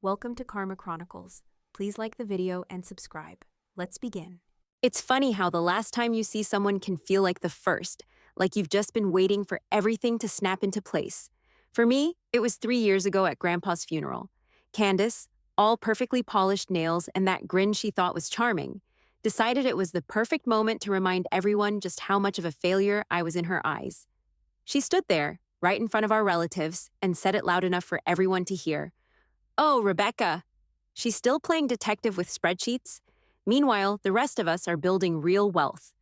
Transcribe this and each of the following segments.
Welcome to Karma Chronicles. Please like the video and subscribe. Let's begin. It's funny how the last time you see someone can feel like the first, like you've just been waiting for everything to snap into place. For me, it was 3 years ago at Grandpa's funeral. Candace, all perfectly polished nails and that grin she thought was charming, decided it was the perfect moment to remind everyone just how much of a failure I was in her eyes. She stood there, right in front of our relatives, and said it loud enough for everyone to hear. "Oh, Rebecca." She's still playing detective with spreadsheets. Meanwhile, the rest of us are building real wealth.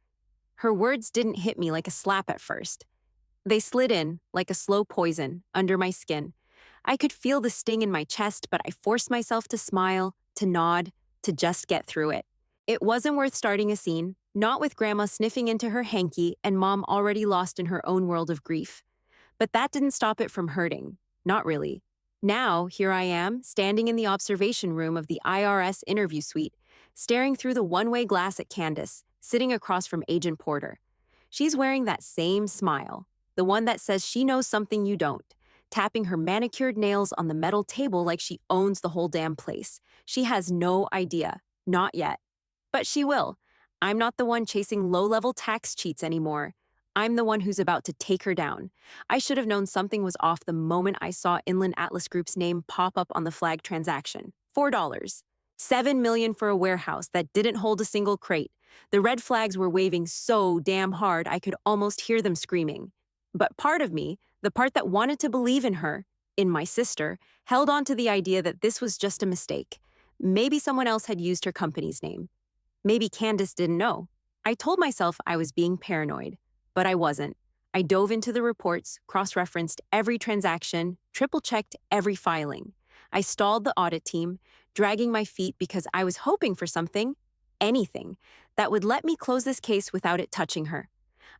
Her words didn't hit me like a slap at first. They slid in, like a slow poison, under my skin. I could feel the sting in my chest, but I forced myself to smile, to nod, to just get through it. It wasn't worth starting a scene, not with Grandma sniffing into her hanky and Mom already lost in her own world of grief. But that didn't stop it from hurting. Not really. Now, here I am, standing in the observation room of the IRS interview suite, staring through the one-way glass at Candace, sitting across from Agent Porter. She's wearing that same smile, the one that says she knows something you don't, tapping her manicured nails on the metal table like she owns the whole damn place. She has no idea. Not yet. But she will. I'm not the one chasing low-level tax cheats anymore. I'm the one who's about to take her down. I should have known something was off the moment I saw Inland Atlas Group's name pop up on the flag transaction. $4. $7 million for a warehouse that didn't hold a single crate. The red flags were waving so damn hard I could almost hear them screaming. But part of me, the part that wanted to believe in her, in my sister, held on to the idea that this was just a mistake. Maybe someone else had used her company's name. Maybe Candace didn't know. I told myself I was being paranoid. But I wasn't. I dove into the reports, cross-referenced every transaction, triple-checked every filing. I stalled the audit team, dragging my feet because I was hoping for something, anything, that would let me close this case without it touching her.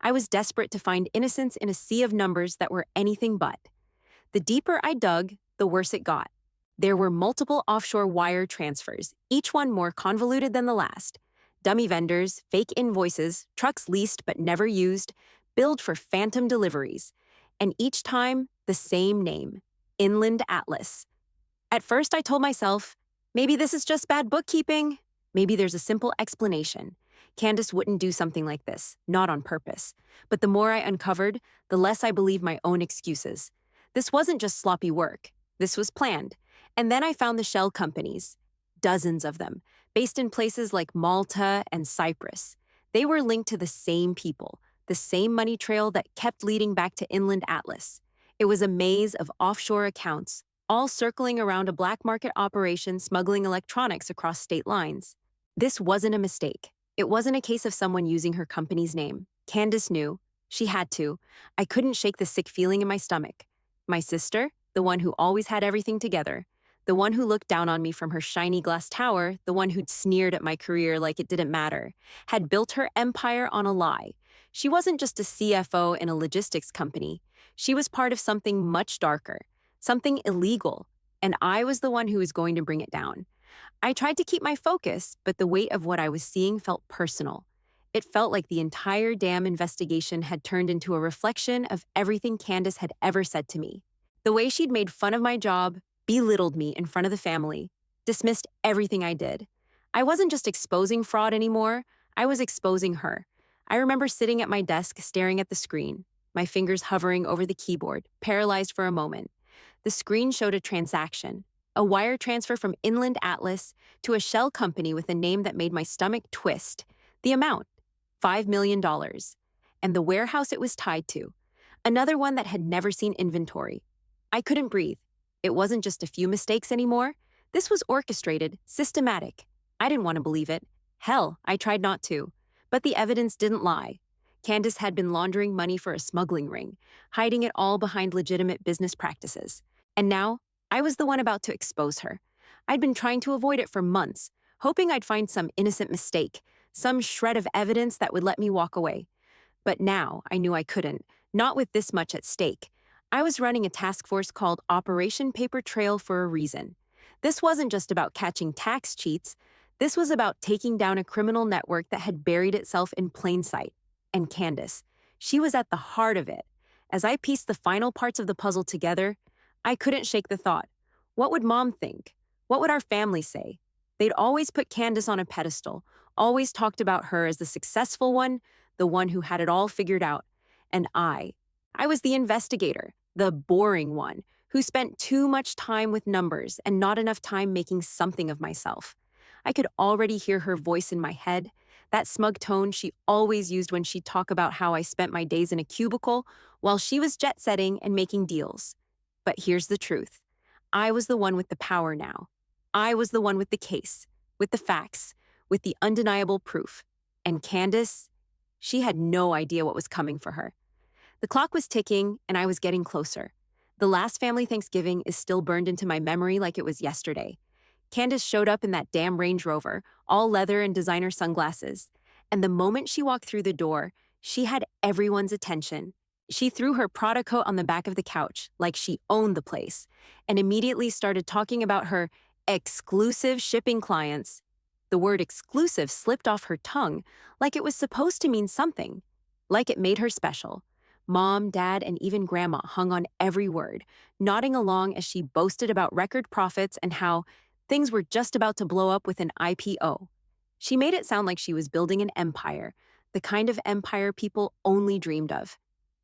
I was desperate to find innocence in a sea of numbers that were anything but. The deeper I dug, the worse it got. There were multiple offshore wire transfers, each one more convoluted than the last. Dummy vendors, fake invoices, trucks leased but never used, billed for phantom deliveries. And each time, the same name, Inland Atlas. At first, I told myself, maybe this is just bad bookkeeping. Maybe there's a simple explanation. Candace wouldn't do something like this, not on purpose. But the more I uncovered, the less I believed my own excuses. This wasn't just sloppy work. This was planned. And then I found the shell companies. Dozens of them, based in places like Malta and Cyprus. They were linked to the same people, the same money trail that kept leading back to Inland Atlas. It was a maze of offshore accounts, all circling around a black market operation smuggling electronics across state lines. This wasn't a mistake. It wasn't a case of someone using her company's name. Candace knew. She had to. I couldn't shake the sick feeling in my stomach. My sister, the one who always had everything together, the one who looked down on me from her shiny glass tower, the one who'd sneered at my career like it didn't matter, had built her empire on a lie. She wasn't just a CFO in a logistics company. She was part of something much darker, something illegal, and I was the one who was going to bring it down. I tried to keep my focus, but the weight of what I was seeing felt personal. It felt like the entire damn investigation had turned into a reflection of everything Candace had ever said to me. The way she'd made fun of my job, belittled me in front of the family, dismissed everything I did. I wasn't just exposing fraud anymore, I was exposing her. I remember sitting at my desk staring at the screen, my fingers hovering over the keyboard, paralyzed for a moment. The screen showed a transaction, a wire transfer from Inland Atlas to a shell company with a name that made my stomach twist. The amount, $5 million. And the warehouse it was tied to, another one that had never seen inventory. I couldn't breathe. It wasn't just a few mistakes anymore. This was orchestrated, systematic. I didn't want to believe it. Hell, I tried not to. But the evidence didn't lie. Candace had been laundering money for a smuggling ring, hiding it all behind legitimate business practices. And now, I was the one about to expose her. I'd been trying to avoid it for months, hoping I'd find some innocent mistake, some shred of evidence that would let me walk away. But now, I knew I couldn't, not with this much at stake. I was running a task force called Operation Paper Trail for a reason. This wasn't just about catching tax cheats. This was about taking down a criminal network that had buried itself in plain sight. And Candace, she was at the heart of it. As I pieced the final parts of the puzzle together, I couldn't shake the thought. What would Mom think? What would our family say? They'd always put Candace on a pedestal, always talked about her as the successful one, the one who had it all figured out. And I was the investigator, the boring one, who spent too much time with numbers and not enough time making something of myself. I could already hear her voice in my head, that smug tone she always used when she'd talk about how I spent my days in a cubicle while she was jet-setting and making deals. But here's the truth. I was the one with the power now. I was the one with the case, with the facts, with the undeniable proof. And Candace, she had no idea what was coming for her. The clock was ticking, and I was getting closer. The last family Thanksgiving is still burned into my memory like it was yesterday. Candace showed up in that damn Range Rover, all leather and designer sunglasses. And the moment she walked through the door, she had everyone's attention. She threw her Prada coat on the back of the couch, like she owned the place, and immediately started talking about her exclusive shipping clients. The word exclusive slipped off her tongue, like it was supposed to mean something, like it made her special. Mom, Dad, and even Grandma hung on every word, nodding along as she boasted about record profits and how things were just about to blow up with an IPO. She made it sound like she was building an empire, the kind of empire people only dreamed of.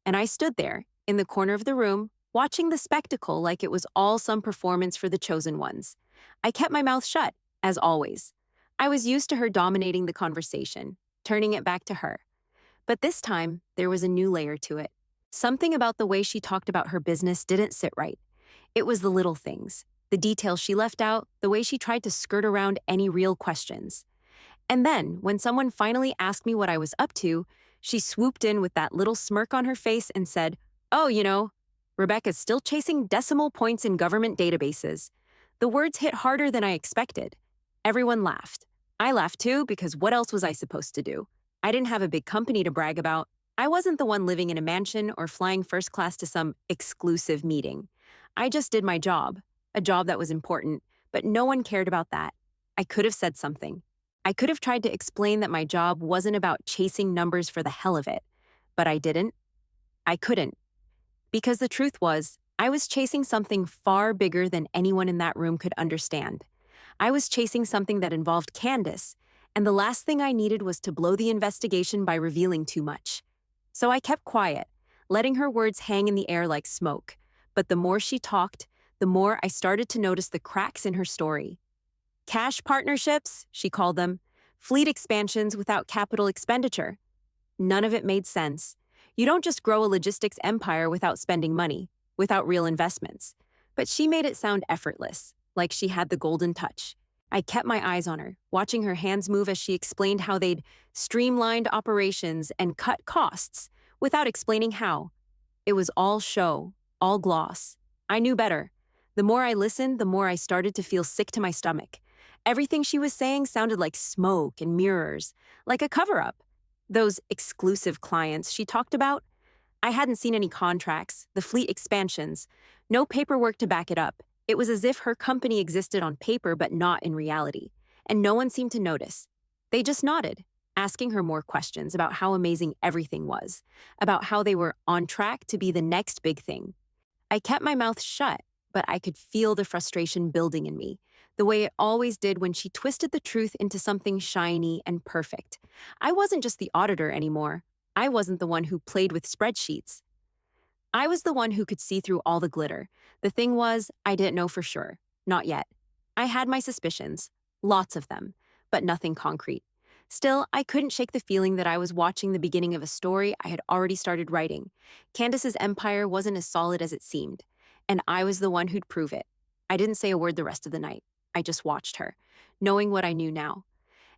And I stood there, in the corner of the room, watching the spectacle like it was all some performance for the chosen ones. I kept my mouth shut, as always. I was used to her dominating the conversation, turning it back to her. But this time, there was a new layer to it. Something about the way she talked about her business didn't sit right. It was the little things, the details she left out, the way she tried to skirt around any real questions. And then, when someone finally asked me what I was up to, she swooped in with that little smirk on her face and said, "Oh, Rebecca's still chasing decimal points in government databases." The words hit harder than I expected. Everyone laughed. I laughed too, because what else was I supposed to do? I didn't have a big company to brag about. I wasn't the one living in a mansion or flying first class to some exclusive meeting. I just did my job, a job that was important, but no one cared about that. I could have said something. I could have tried to explain that my job wasn't about chasing numbers for the hell of it, but I didn't. I couldn't. Because the truth was, I was chasing something far bigger than anyone in that room could understand. I was chasing something that involved Candace, and the last thing I needed was to blow the investigation by revealing too much. So I kept quiet, letting her words hang in the air like smoke. But the more she talked, the more I started to notice the cracks in her story. Cash partnerships, she called them, fleet expansions without capital expenditure. None of it made sense. You don't just grow a logistics empire without spending money, without real investments. But she made it sound effortless, like she had the golden touch. I kept my eyes on her, watching her hands move as she explained how they'd streamlined operations and cut costs without explaining how. It was all show, all gloss. I knew better. The more I listened, the more I started to feel sick to my stomach. Everything she was saying sounded like smoke and mirrors, like a cover-up. Those exclusive clients she talked about, I hadn't seen any contracts, the fleet expansions, no paperwork to back it up. It was as if her company existed on paper but not in reality, and no one seemed to notice. They just nodded, asking her more questions about how amazing everything was, about how they were on track to be the next big thing. I kept my mouth shut, but I could feel the frustration building in me, the way it always did when she twisted the truth into something shiny and perfect. I wasn't just the auditor anymore. I wasn't the one who played with spreadsheets. I was the one who could see through all the glitter. The thing was, I didn't know for sure. Not yet. I had my suspicions. Lots of them. But nothing concrete. Still, I couldn't shake the feeling that I was watching the beginning of a story I had already started writing. Candace's empire wasn't as solid as it seemed. And I was the one who'd prove it. I didn't say a word the rest of the night. I just watched her, knowing what I knew now.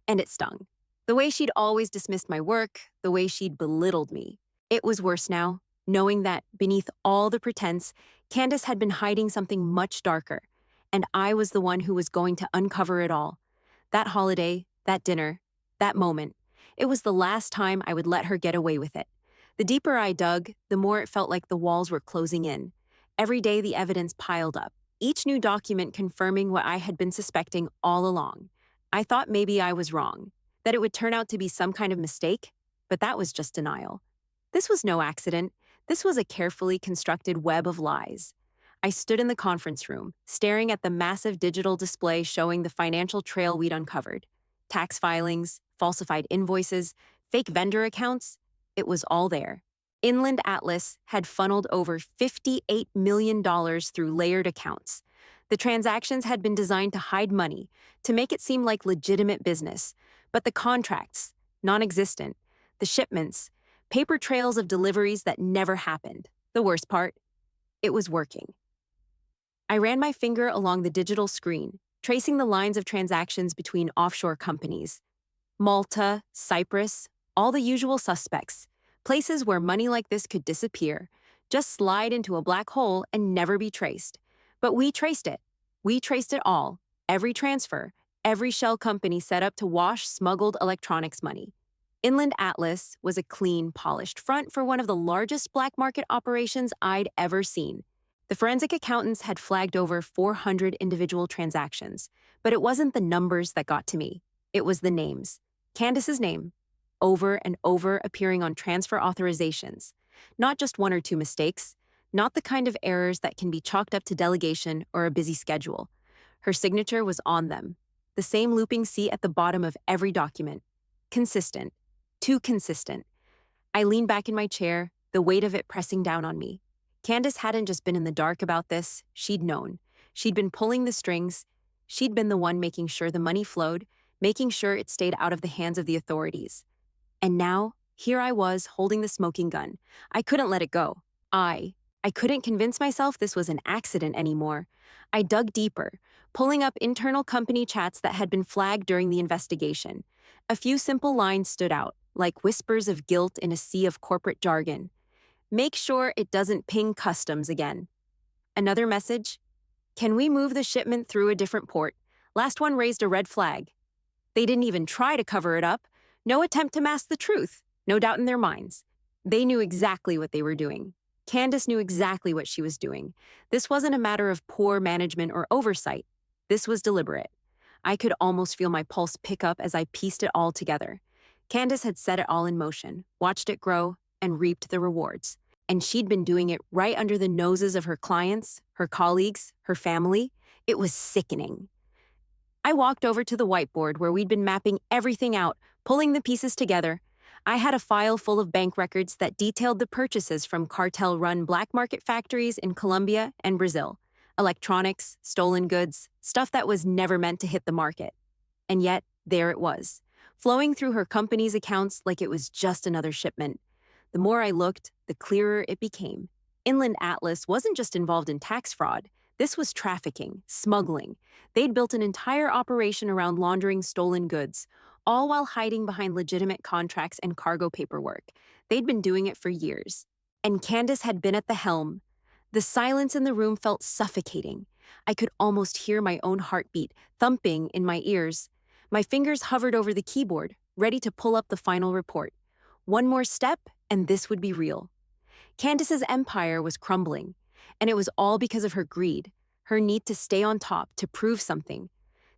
And it stung. The way she'd always dismissed my work, the way she'd belittled me. It was worse now, knowing that, beneath all the pretense, Candace had been hiding something much darker, and I was the one who was going to uncover it all. That holiday, that dinner, that moment, it was the last time I would let her get away with it. The deeper I dug, the more it felt like the walls were closing in. Every day the evidence piled up, each new document confirming what I had been suspecting all along. I thought maybe I was wrong, that it would turn out to be some kind of mistake, but that was just denial. This was no accident. This was a carefully constructed web of lies. I stood in the conference room, staring at the massive digital display showing the financial trail we'd uncovered. Tax filings, falsified invoices, fake vendor accounts, it was all there. Inland Atlas had funneled over $58 million through layered accounts. The transactions had been designed to hide money, to make it seem like legitimate business, but the contracts, non-existent. The shipments, paper trails of deliveries that never happened. The worst part, it was working. I ran my finger along the digital screen, tracing the lines of transactions between offshore companies. Malta, Cyprus, all the usual suspects, places where money like this could disappear, just slide into a black hole and never be traced. But we traced it. We traced it all, every transfer, every shell company set up to wash smuggled electronics money. Inland Atlas was a clean, polished front for one of the largest black market operations I'd ever seen. The forensic accountants had flagged over 400 individual transactions, but it wasn't the numbers that got to me. It was the names. Candace's name, over and over appearing on transfer authorizations. Not just one or two mistakes, not the kind of errors that can be chalked up to delegation or a busy schedule. Her signature was on them. The same looping C at the bottom of every document. Consistent. Too consistent. I leaned back in my chair, the weight of it pressing down on me. Candace hadn't just been in the dark about this, she'd known. She'd been pulling the strings. She'd been the one making sure the money flowed, making sure it stayed out of the hands of the authorities. And now, here I was holding the smoking gun. I couldn't let it go. I couldn't convince myself this was an accident anymore. I dug deeper, pulling up internal company chats that had been flagged during the investigation. A few simple lines stood out, like whispers of guilt in a sea of corporate jargon. Make sure it doesn't ping customs again. Another message, can we move the shipment through a different port? Last one raised a red flag. They didn't even try to cover it up. No attempt to mask the truth. No doubt in their minds. They knew exactly what they were doing. Candace knew exactly what she was doing. This wasn't a matter of poor management or oversight. This was deliberate. I could almost feel my pulse pick up as I pieced it all together. Candace had set it all in motion, watched it grow, and reaped the rewards. And she'd been doing it right under the noses of her clients, her colleagues, her family. It was sickening. I walked over to the whiteboard where we'd been mapping everything out, pulling the pieces together. I had a file full of bank records that detailed the purchases from cartel-run black market factories in Colombia and Brazil. Electronics, stolen goods, stuff that was never meant to hit the market. And yet, there it was, flowing through her company's accounts like it was just another shipment. The more I looked, the clearer it became. Inland Atlas wasn't just involved in tax fraud. This was trafficking, smuggling. They'd built an entire operation around laundering stolen goods, all while hiding behind legitimate contracts and cargo paperwork. They'd been doing it for years. And Candace had been at the helm. The silence in the room felt suffocating. I could almost hear my own heartbeat thumping in my ears. My fingers hovered over the keyboard, ready to pull up the final report. One more step, and this would be real. Candace's empire was crumbling, and it was all because of her greed, her need to stay on top, to prove something.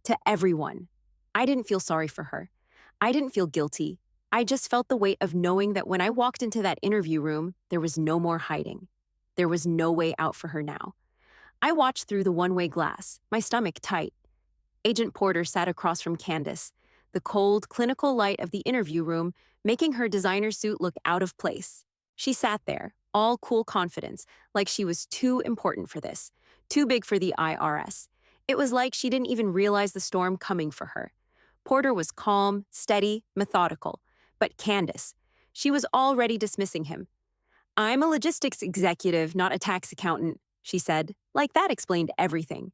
To everyone. I didn't feel sorry for her. I didn't feel guilty. I just felt the weight of knowing that when I walked into that interview room, there was no more hiding. There was no way out for her now. I watched through the one-way glass, my stomach tight. Agent Porter sat across from Candace, the cold, clinical light of the interview room making her designer suit look out of place. She sat there, all cool confidence, like she was too important for this, too big for the IRS. It was like she didn't even realize the storm coming for her. Porter was calm, steady, methodical. But Candace, she was already dismissing him. "I'm a logistics executive, not a tax accountant," she said. Like that explained everything.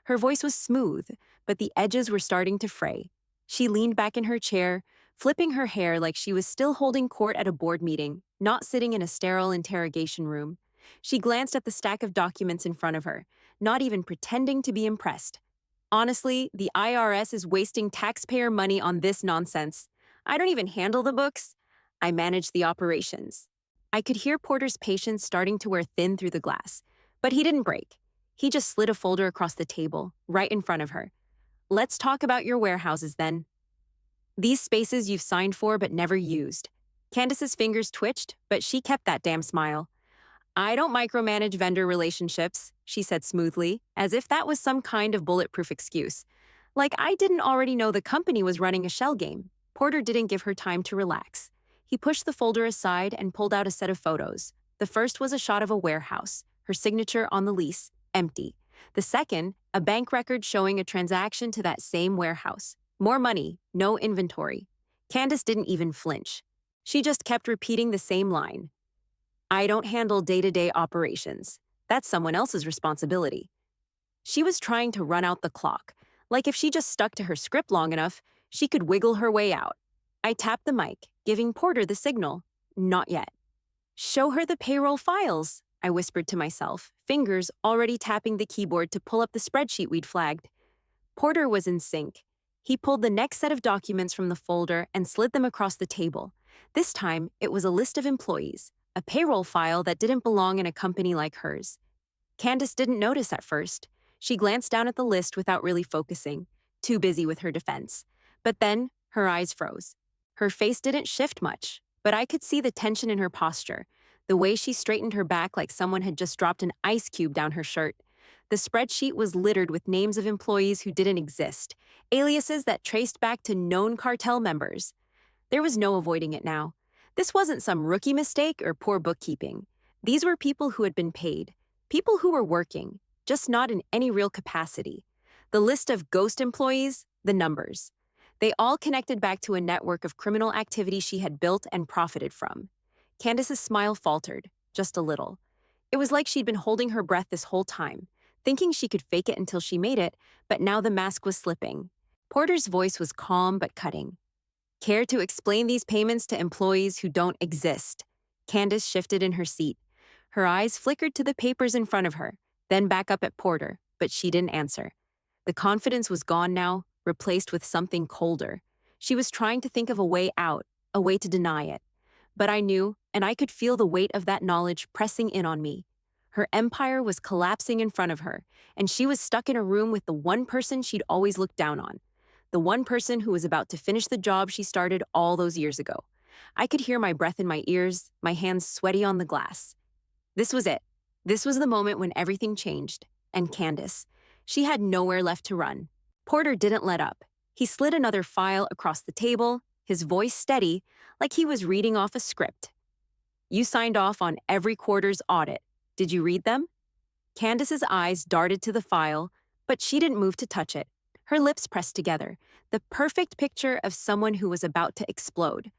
Her voice was smooth, but the edges were starting to fray. She leaned back in her chair, flipping her hair like she was still holding court at a board meeting, not sitting in a sterile interrogation room. She glanced at the stack of documents in front of her, not even pretending to be impressed. "Honestly, the IRS is wasting taxpayer money on this nonsense. I don't even handle the books. I manage the operations." I could hear Porter's patience starting to wear thin through the glass, but he didn't break. He just slid a folder across the table, right in front of her. "Let's talk about your warehouses then. These spaces you've signed for but never used." Candace's fingers twitched, but she kept that damn smile. I don't micromanage vendor relationships, she said smoothly, as if that was some kind of bulletproof excuse. Like I didn't already know the company was running a shell game. Porter didn't give her time to relax. He pushed the folder aside and pulled out a set of photos. The first was a shot of a warehouse, her signature on the lease, empty. The second, a bank record showing a transaction to that same warehouse. More money, no inventory. Candace didn't even flinch. She just kept repeating the same line. I don't handle day-to-day operations. That's someone else's responsibility. She was trying to run out the clock. Like if she just stuck to her script long enough, she could wiggle her way out. I tapped the mic, giving Porter the signal. Not yet. Show her the payroll files, I whispered to myself, fingers already tapping the keyboard to pull up the spreadsheet we'd flagged. Porter was in sync. He pulled the next set of documents from the folder and slid them across the table. This time, it was a list of employees, a payroll file that didn't belong in a company like hers. Candace didn't notice at first. She glanced down at the list without really focusing, too busy with her defense. But then, her eyes froze. Her face didn't shift much, but I could see the tension in her posture, the way she straightened her back like someone had just dropped an ice cube down her shirt. The spreadsheet was littered with names of employees who didn't exist, aliases that traced back to known cartel members. There was no avoiding it now. This wasn't some rookie mistake or poor bookkeeping. These were people who had been paid, people who were working, just not in any real capacity. The list of ghost employees, the numbers. They all connected back to a network of criminal activity she had built and profited from. Candace's smile faltered, just a little. It was like she'd been holding her breath this whole time, thinking she could fake it until she made it, but now the mask was slipping. Porter's voice was calm but cutting. Care to explain these payments to employees who don't exist? Candace shifted in her seat. Her eyes flickered to the papers in front of her, then back up at Porter, but she didn't answer. The confidence was gone now, replaced with something colder. She was trying to think of a way out, a way to deny it. But I knew, and I could feel the weight of that knowledge pressing in on me. Her empire was collapsing in front of her, and she was stuck in a room with the one person she'd always looked down on. The one person who was about to finish the job she started all those years ago. I could hear my breath in my ears, my hands sweaty on the glass. This was it. This was the moment when everything changed. And Candace. She had nowhere left to run. Porter didn't let up. He slid another file across the table, his voice steady, like he was reading off a script. You signed off on every quarter's audit. Did you read them? Candace's eyes darted to the file, but she didn't move to touch it. Her lips pressed together, the perfect picture of someone who was about to explode.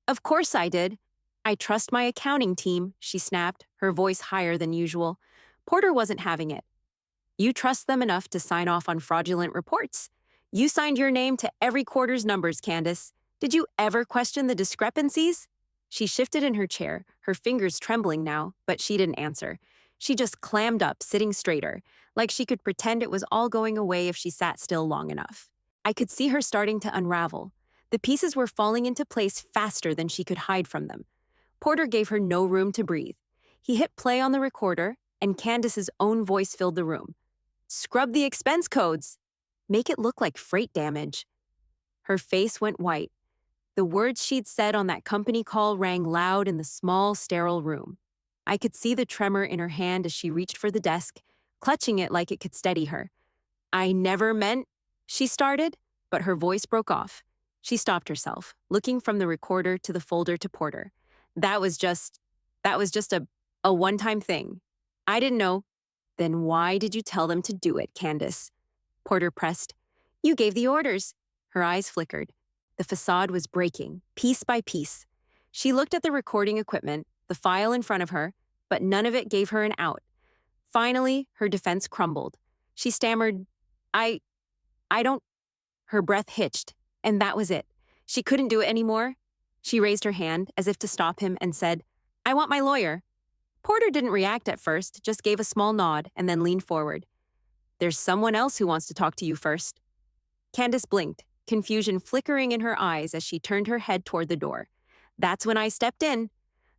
Of course I did. I trust my accounting team, she snapped, her voice higher than usual. Porter wasn't having it. You trust them enough to sign off on fraudulent reports. You signed your name to every quarter's numbers, Candace. Did you ever question the discrepancies? She shifted in her chair, her fingers trembling now, but she didn't answer. She just clammed up, sitting straighter, like she could pretend it was all going away if she sat still long enough. I could see her starting to unravel. The pieces were falling into place faster than she could hide from them. Porter gave her no room to breathe. He hit play on the recorder, and Candace's own voice filled the room. Scrub the expense codes. Make it look like freight damage. Her face went white. The words she'd said on that company call rang loud in the small, sterile room. I could see the tremor in her hand as she reached for the desk, clutching it like it could steady her. I never meant, she started, but her voice broke off. She stopped herself, looking from the recorder to the folder to Porter. That was just a one-time thing. I didn't know. Then why did you tell them to do it, Candace? Porter pressed. You gave the orders. Her eyes flickered. The facade was breaking, piece by piece. She looked at the recording equipment, the file in front of her, but none of it gave her an out. Finally, her defense crumbled. She stammered, I don't... Her breath hitched, and that was it. She couldn't do it anymore. She raised her hand as if to stop him and said, I want my lawyer. Porter didn't react at first, just gave a small nod and then leaned forward. There's someone else who wants to talk to you first. Candace blinked, confusion flickering in her eyes as she turned her head toward the door. That's when I stepped in.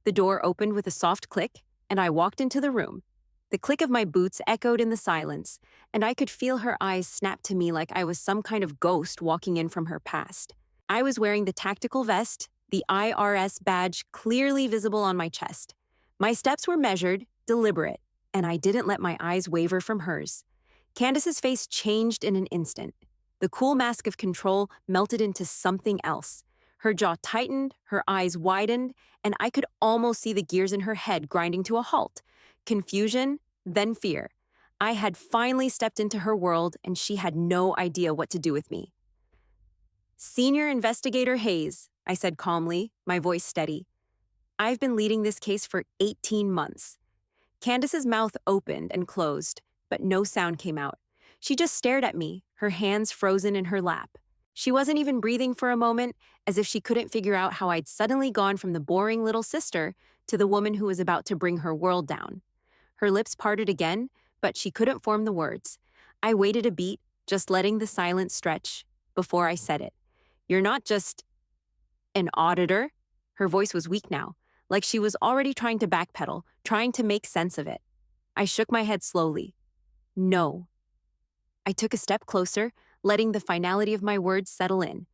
The door opened with a soft click, and I walked into the room. The click of my boots echoed in the silence, and I could feel her eyes snap to me like I was some kind of ghost walking in from her past. I was wearing the tactical vest, the IRS badge clearly visible on my chest. My steps were measured, deliberate, and I didn't let my eyes waver from hers. Candace's face changed in an instant. The cool mask of control melted into something else. Her jaw tightened, her eyes widened, and I could almost see the gears in her head grinding to a halt. Confusion, then fear. I had finally stepped into her world, and she had no idea what to do with me. "Senior Investigator Hayes," I said calmly, my voice steady. "I've been leading this case for 18 months. Candace's mouth opened and closed, but no sound came out. She just stared at me, her hands frozen in her lap. She wasn't even breathing for a moment, as if she couldn't figure out how I'd suddenly gone from the boring little sister to the woman who was about to bring her world down. Her lips parted again, but she couldn't form the words. I waited a beat, just letting the silence stretch, before I said it. "You're not just an auditor?" Her voice was weak now, like she was already trying to backpedal, trying to make sense of it. I shook my head slowly. "No." I took a step closer, letting the finality of my words settle in.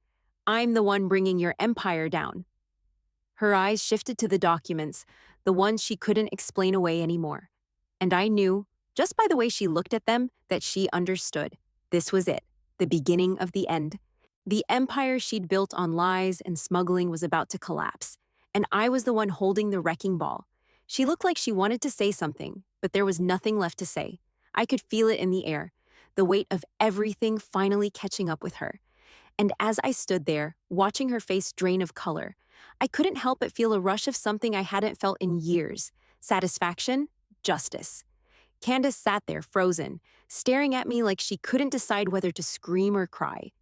"I'm the one bringing your empire down." Her eyes shifted to the documents, the ones she couldn't explain away anymore. And I knew, just by the way she looked at them, that she understood. This was it, the beginning of the end. The empire she'd built on lies and smuggling was about to collapse, and I was the one holding the wrecking ball. She looked like she wanted to say something, but there was nothing left to say. I could feel it in the air, the weight of everything finally catching up with her. And as I stood there, watching her face drain of color, I couldn't help but feel a rush of something I hadn't felt in years. Satisfaction, justice. Candace sat there, frozen, staring at me like she couldn't decide whether to scream or cry.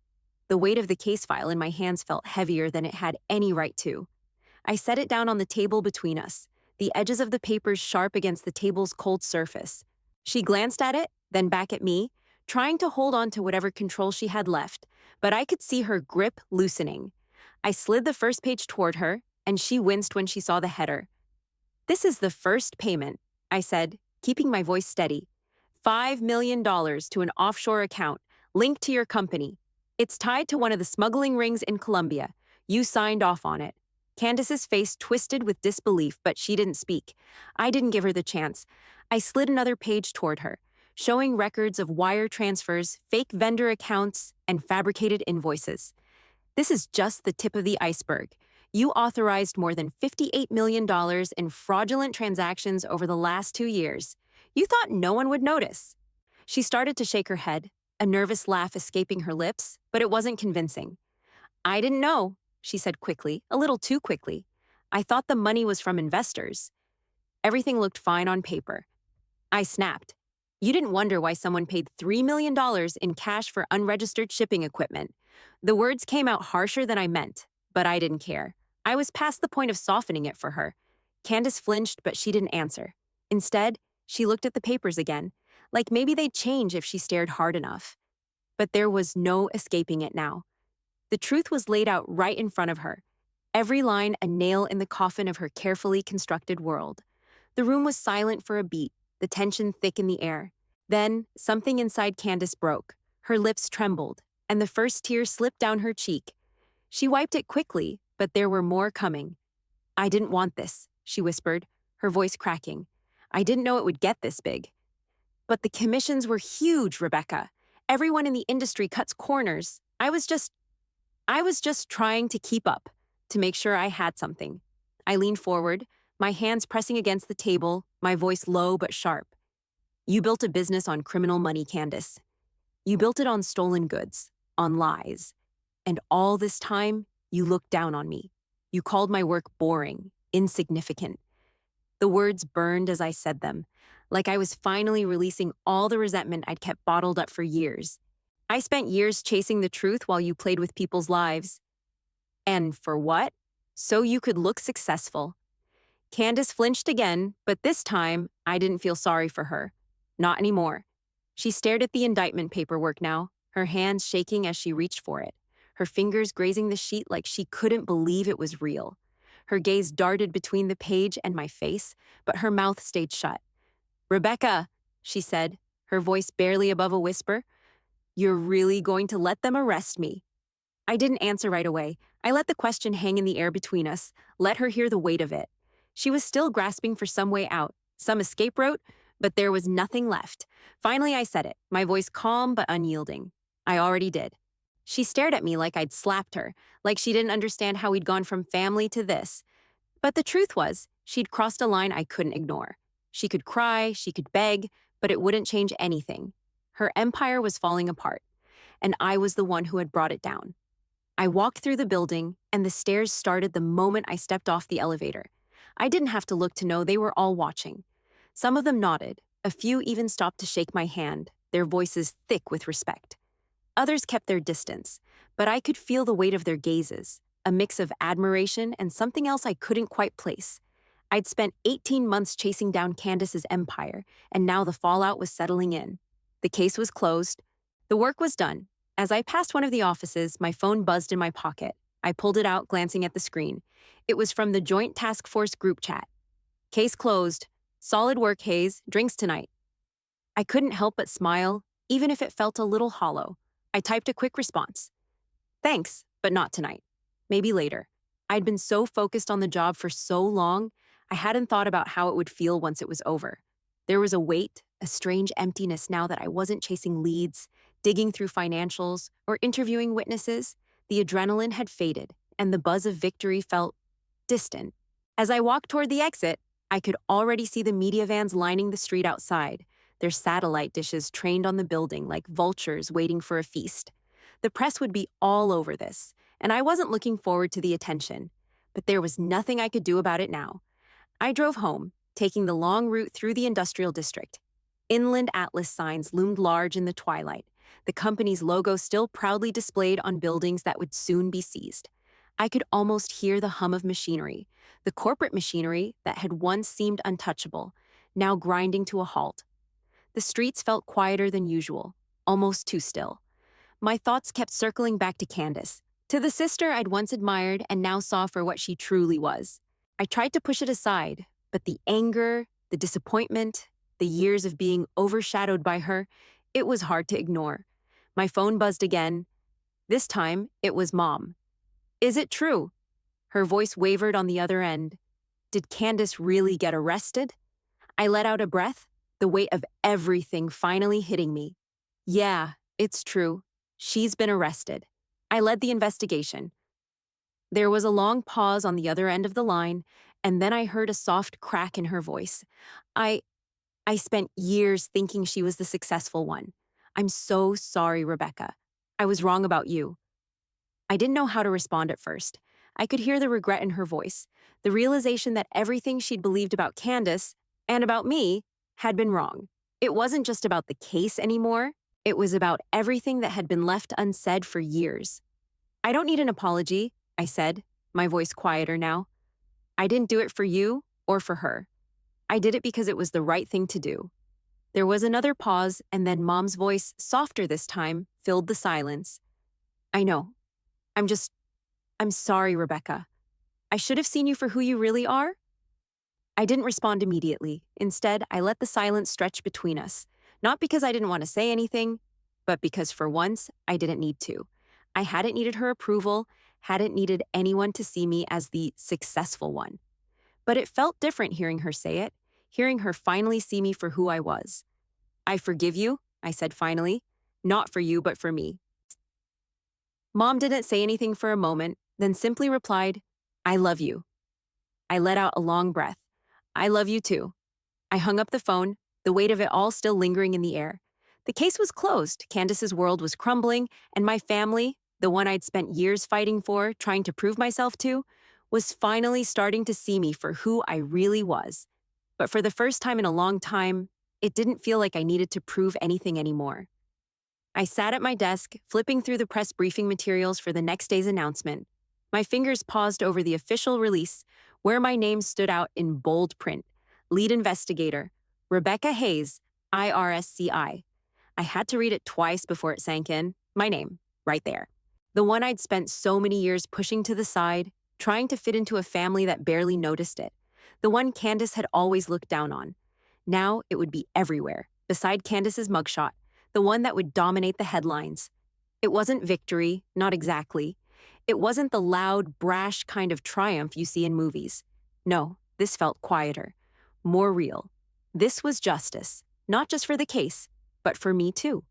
The weight of the case file in my hands felt heavier than it had any right to. I set it down on the table between us, the edges of the papers sharp against the table's cold surface. She glanced at it, then back at me, trying to hold on to whatever control she had left, but I could see her grip loosening. I slid the first page toward her, and she winced when she saw the header. "This is the first payment," I said, keeping my voice steady. $5 million to an offshore account, linked to your company. It's tied to one of the smuggling rings in Colombia. You signed off on it." Candace's face twisted with disbelief, but she didn't speak. I didn't give her the chance. I slid another page toward her, showing records of wire transfers, fake vendor accounts, and fabricated invoices. "This is just the tip of the iceberg. You authorized more than $58 million in fraudulent transactions over the last 2 years. You thought no one would notice." She started to shake her head, a nervous laugh escaping her lips, but it wasn't convincing. "I didn't know," she said quickly, a little too quickly. "I thought the money was from investors." Everything looked fine on paper. I snapped. "You didn't wonder why someone paid $3 million in cash for unregistered shipping equipment." The words came out harsher than I meant, but I didn't care. I was past the point of softening it for her. Candace flinched, but she didn't answer. Instead, she looked at the papers again, like maybe they'd change if she stared hard enough. But there was no escaping it now. The truth was laid out right in front of her. Every line a nail in the coffin of her carefully constructed world. The room was silent for a beat, the tension thick in the air. Then, something inside Candace broke. Her lips trembled, and the first tear slipped down her cheek. She wiped it quickly, but there were more coming. "I didn't want this," she whispered, her voice cracking. "I didn't know it would get this big." "But the commissions were huge, Rebecca. Everyone in the industry cuts corners. I was just trying to keep up, to make sure I had something." I leaned forward, my hands pressing against the table, my voice low but sharp. "You built a business on criminal money, Candace. You built it on stolen goods, on lies. And all this time, you looked down on me. You called my work boring, insignificant." The words burned as I said them, like I was finally releasing all the resentment I'd kept bottled up for years. "I spent years chasing the truth while you played with people's lives." "And for what?" "So you could look successful." Candace flinched again, but this time, I didn't feel sorry for her. Not anymore. She stared at the indictment paperwork now, her hands shaking as she reached for it, her fingers grazing the sheet like she couldn't believe it was real. Her gaze darted between the page and my face, but her mouth stayed shut. "Rebecca," she said, her voice barely above a whisper, "you're really going to let them arrest me?" I didn't answer right away. I let the question hang in the air between us, let her hear the weight of it. She was still grasping for some way out, some escape route, but there was nothing left. Finally, I said it, my voice calm but unyielding. I already did. She stared at me like I'd slapped her, like she didn't understand how we'd gone from family to this. But the truth was, she'd crossed a line I couldn't ignore. She could cry, she could beg, but it wouldn't change anything. Her empire was falling apart, and I was the one who had brought it down. I walked through the building, and the stairs started the moment I stepped off the elevator. I didn't have to look to know they were all watching. Some of them nodded. A few even stopped to shake my hand, their voices thick with respect. Others kept their distance, but I could feel the weight of their gazes, a mix of admiration and something else I couldn't quite place. I'd spent 18 months chasing down Candace's empire, and now the fallout was settling in. The case was closed. The work was done. As I passed one of the offices, my phone buzzed in my pocket. I pulled it out, glancing at the screen. It was from the Joint Task Force group chat. Case closed. Solid work, Hayes. Drinks tonight. I couldn't help but smile, even if it felt a little hollow. I typed a quick response. Thanks, but not tonight. Maybe later. I'd been so focused on the job for so long, I hadn't thought about how it would feel once it was over. There was a weight, a strange emptiness now that I wasn't chasing leads, digging through financials, or interviewing witnesses. The adrenaline had faded, and the buzz of victory felt distant. As I walked toward the exit, I could already see the media vans lining the street outside, their satellite dishes trained on the building like vultures waiting for a feast. The press would be all over this, and I wasn't looking forward to the attention. But there was nothing I could do about it now. I drove home, taking the long route through the industrial district. Inland Atlas signs loomed large in the twilight, the company's logo still proudly displayed on buildings that would soon be seized. I could almost hear the hum of machinery, the corporate machinery that had once seemed untouchable, now grinding to a halt. The streets felt quieter than usual, almost too still. My thoughts kept circling back to Candace, to the sister I'd once admired and now saw for what she truly was. I tried to push it aside, but the anger, the disappointment, the years of being overshadowed by her, it was hard to ignore. My phone buzzed again. This time, it was Mom. Is it true? Her voice wavered on the other end. Did Candace really get arrested? I let out a breath, the weight of everything finally hitting me. Yeah, it's true. She's been arrested. I led the investigation. There was a long pause on the other end of the line, and then I heard a soft crack in her voice. I spent years thinking she was the successful one. I'm so sorry, Rebecca. I was wrong about you. I didn't know how to respond at first. I could hear the regret in her voice, the realization that everything she'd believed about Candace, and about me, had been wrong. It wasn't just about the case anymore. It was about everything that had been left unsaid for years. I don't need an apology, I said, my voice quieter now. I didn't do it for you or for her. I did it because it was the right thing to do. There was another pause, and then Mom's voice, softer this time, filled the silence. I know. I'm sorry, Rebecca. I should have seen you for who you really are. I didn't respond immediately. Instead, I let the silence stretch between us. Not because I didn't want to say anything, but because for once, I didn't need to. I hadn't needed her approval, hadn't needed anyone to see me as the successful one. But it felt different hearing her say it, hearing her finally see me for who I was. I forgive you, I said finally. Not for you, but for me. Mom didn't say anything for a moment, then simply replied, I love you. I let out a long breath. I love you too. I hung up the phone, the weight of it all still lingering in the air. The case was closed, Candace's world was crumbling, and my family, the one I'd spent years fighting for, trying to prove myself to, was finally starting to see me for who I really was. But for the first time in a long time, it didn't feel like I needed to prove anything anymore. I sat at my desk, flipping through the press briefing materials for the next day's announcement. My fingers paused over the official release, where my name stood out in bold print. Lead investigator, Rebecca Hayes, IRSCI. I had to read it twice before it sank in. My name, right there. The one I'd spent so many years pushing to the side, trying to fit into a family that barely noticed it. The one Candace had always looked down on. Now it would be everywhere, beside Candace's mugshot, the one that would dominate the headlines. It wasn't victory, not exactly. It wasn't the loud, brash kind of triumph you see in movies. No, this felt quieter, more real. This was justice, not just for the case, but for me too.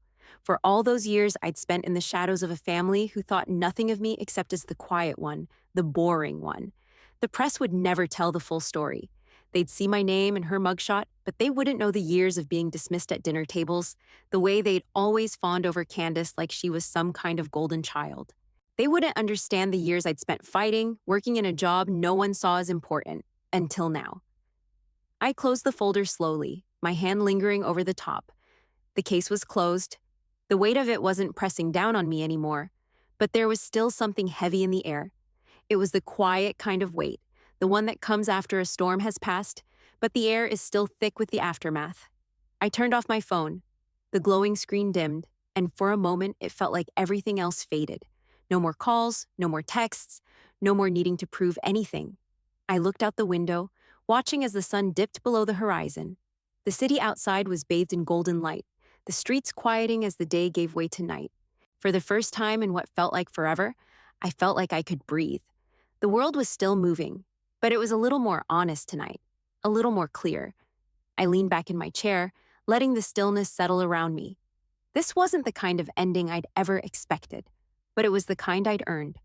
For all those years I'd spent in the shadows of a family who thought nothing of me except as the quiet one, the boring one. The press would never tell the full story. They'd see my name and her mugshot, but they wouldn't know the years of being dismissed at dinner tables, the way they'd always fawned over Candace like she was some kind of golden child. They wouldn't understand the years I'd spent fighting, working in a job no one saw as important, until now. I closed the folder slowly, my hand lingering over the top. The case was closed. The weight of it wasn't pressing down on me anymore, but there was still something heavy in the air. It was the quiet kind of weight, the one that comes after a storm has passed, but the air is still thick with the aftermath. I turned off my phone. The glowing screen dimmed, and for a moment it felt like everything else faded. No more calls, no more texts, no more needing to prove anything. I looked out the window, watching as the sun dipped below the horizon. The city outside was bathed in golden light, the streets quieting as the day gave way to night. For the first time in what felt like forever, I felt like I could breathe. The world was still moving, but it was a little more honest tonight, a little more clear. I leaned back in my chair, letting the stillness settle around me. This wasn't the kind of ending I'd ever expected, but it was the kind I'd earned.